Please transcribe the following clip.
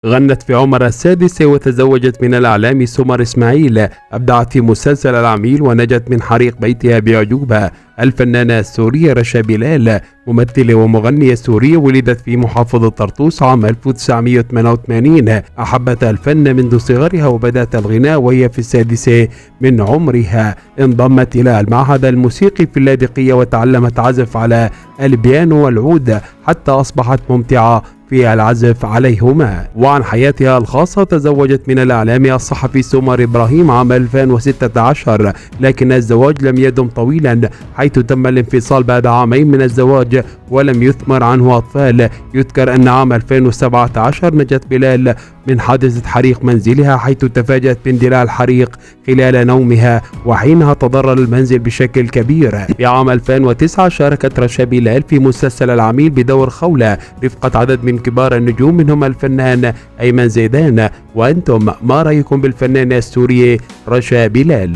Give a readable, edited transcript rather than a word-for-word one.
غنت في عمرها السادس وتزوجت من الإعلامي سمر إسماعيل. أبدعت في مسلسل العميل ونجت من حريق بيتها بأعجوبة. الفنانة السورية رشا بلال ممثلة ومغنية سورية ولدت في محافظة طرطوس عام 1988. أحبت الفن منذ صغرها وبدأت الغناء وهي في السادسة من عمرها. انضمت إلى المعهد الموسيقي في اللاذقية وتعلمت عزف على البيانو والعود حتى أصبحت ممتعة في العزف عليهما. وعن حياتها الخاصة، تزوجت من الإعلامي الصحفي سمر إبراهيم عام 2016، لكن الزواج لم يدم طويلا حيث تم الانفصال بعد عامين من الزواج ولم يثمر عنه أطفال. يذكر أن عام 2017 نجت بلال من حادثة حريق منزلها حيث تفاجأت باندلاع الحريق خلال نومها وحينها تضرر المنزل بشكل كبير. في عام 2009 شاركت رشا بلال في مسلسل العميل بدور خولة رفقة عدد من كبار النجوم منهم الفنان أيمن زيدان. وأنتم ما رأيكم بالفنانة السورية رشا بلال؟